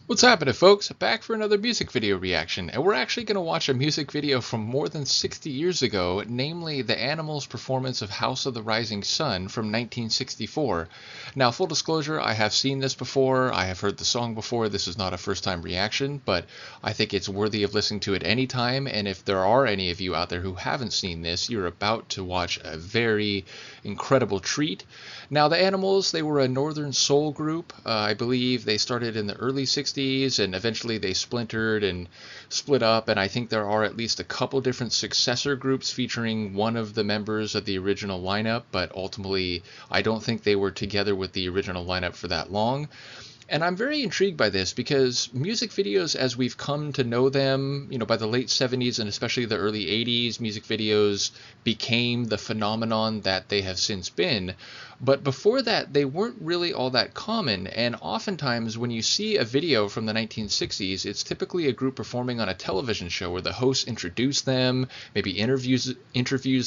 What's happening, folks? Back for another music video reaction, and we're actually going to watch a music video from more than 60 years ago, namely the Animals' performance of House of the Rising Sun from 1964. Now, full disclosure, I have seen this before, I have heard the song before, this is not a first-time reaction, but I think it's worthy of listening to at any time, and if there are any of you out there who haven't seen this, you're about to watch a very incredible treat. Now, the Animals, they were a northern soul group. I believe they started in the early 60s and eventually they splintered and split up, and I think there are at least a couple different successor groups featuring one of the members of the original lineup, but ultimately I don't think they were together with the original lineup for that long. And I'm very intrigued by this because music videos, as we've come to know them, by the late 70s and especially the early 80s, music videos became the phenomenon that they have since been. But before that, they weren't really all that common. And oftentimes when you see a video from the 1960s, it's typically a group performing on a television show where the host introduces them, maybe interviews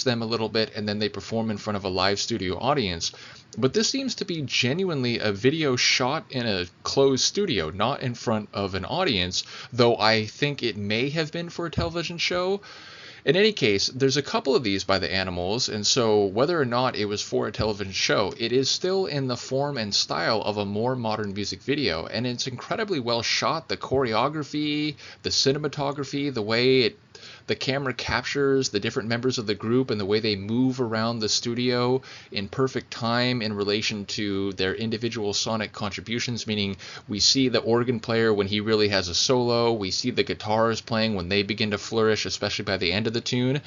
them a little bit, and then they perform in front of a live studio audience. But this seems to be genuinely a video shot in a closed studio, not in front of an audience, though I think it may have been for a television show. In any case, there's a couple of these by the Animals, and so whether or not it was for a television show, it is still in the form and style of a more modern music video, and it's incredibly well shot. The choreography, the cinematography, the way the camera captures the different members of the group and the way they move around the studio in perfect time in relation to their individual sonic contributions, meaning we see the organ player when he really has a solo, we see the guitars playing when they begin to flourish, especially by the end of the tune.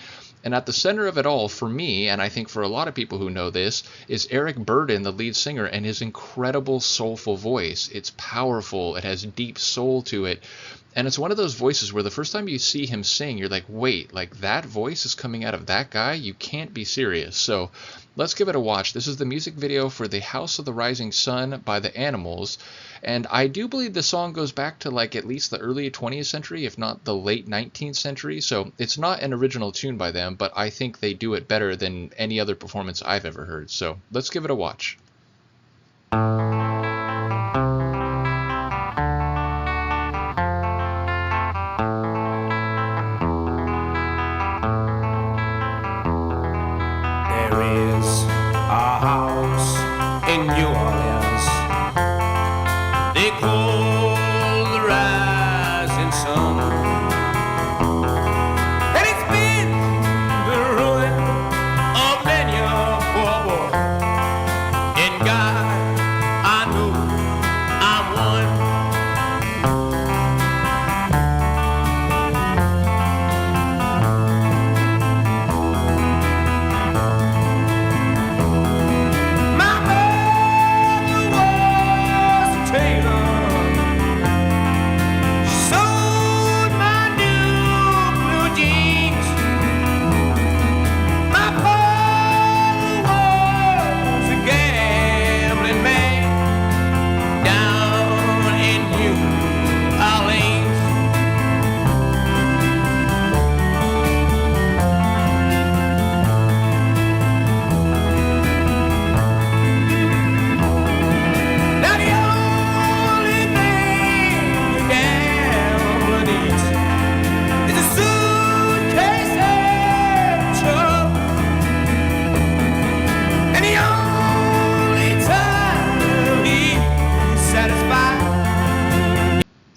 And at the center of it all, for me, and I think for a lot of people who know this, is Eric Burdon, the lead singer, and his incredible soulful voice. It's powerful, it has deep soul to it. And it's one of those voices where the first time you see him sing, you're like, wait, like that voice is coming out of that guy? You can't be serious. So let's give it a watch. This is the music video for The House of the Rising Sun by the Animals. And I do believe the song goes back to like at least the early 20th century, if not the late 19th century. So it's not an original tune by them, but I think they do it better than any other performance I've ever heard. So let's give it a watch. In New Orleans, they call the rising sun, and it's been the ruin of many a poor boy. And God, I know I'm one.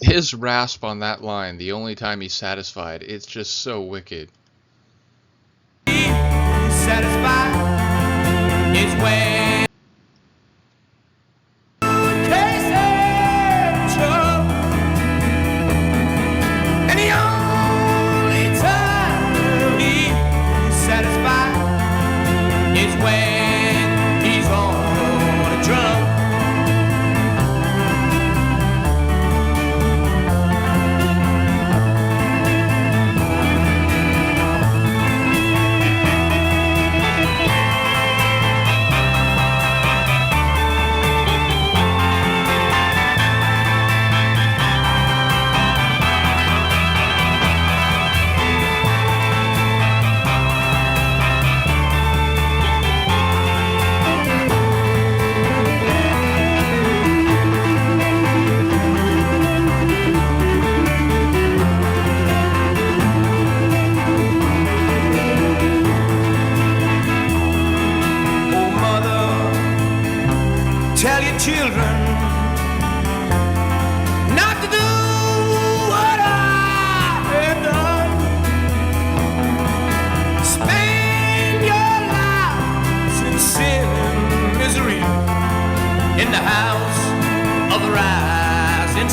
His rasp on that line, the only time he's satisfied, it's just so wicked. Satisfied is when he's on a drum.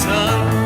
son.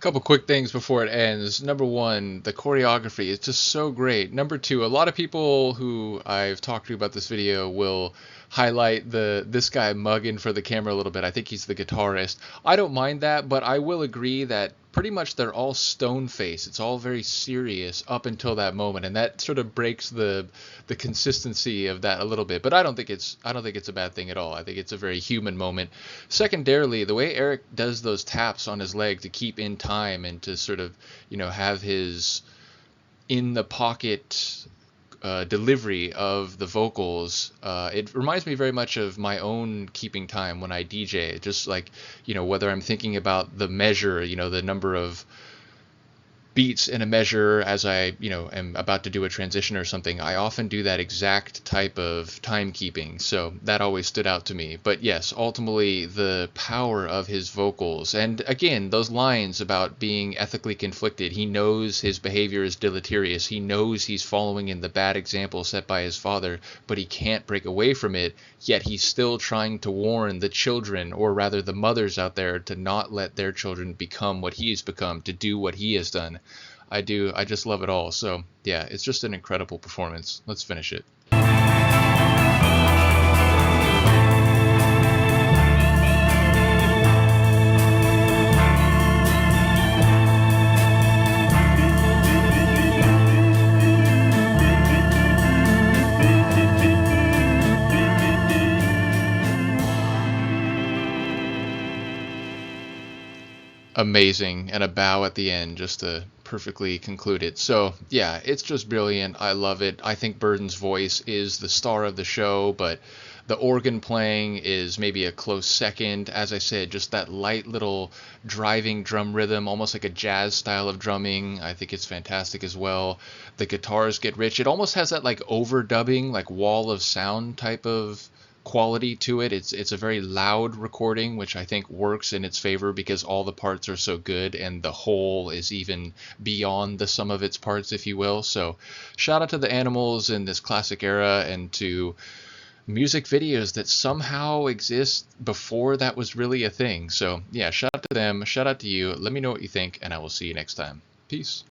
Couple quick things before it ends. Number one, the choreography is just so great. Number two, a lot of people who I've talked to about this video will highlight this guy mugging for the camera a little bit. I think he's the guitarist. I don't mind that, but I will agree that pretty much they're all stone faced. It's all very serious up until that moment, and that sort of breaks the consistency of that a little bit. But I don't think it's a bad thing at all. I think it's a very human moment. Secondarily, the way Eric does those taps on his leg to keep in time and to sort of, have his in the pocket delivery of the vocals, it reminds me very much of my own keeping time when I DJ. Just like, whether I'm thinking about the measure, the number of beats in a measure as I, am about to do a transition or something, I often do that exact type of timekeeping. So that always stood out to me. But yes, ultimately the power of his vocals, and again, those lines about being ethically conflicted. He knows his behavior is deleterious. He knows he's following in the bad example set by his father, but he can't break away from it. Yet he's still trying to warn the children, or rather the mothers out there, to not let their children become what he's become, to do what he has done. I just love it all. So yeah, it's just an incredible performance. Let's finish it. Amazing, and a bow at the end just to perfectly conclude it. So yeah, it's just brilliant. I love it. I think Burden's voice is the star of the show, but the organ playing is maybe a close second. As I said, just that light little driving drum rhythm, almost like a jazz style of drumming. I think it's fantastic as well. The guitars get rich. It almost has that like overdubbing, like wall of sound type of quality to it. It's a very loud recording, which I think works in its favor because all the parts are so good and the whole is even beyond the sum of its parts, if you will. So shout out to the Animals in this classic era, and to music videos that somehow exist before that was really a thing. So yeah, shout out to them, shout out to you. Let me know what you think, and I will see you next time. Peace.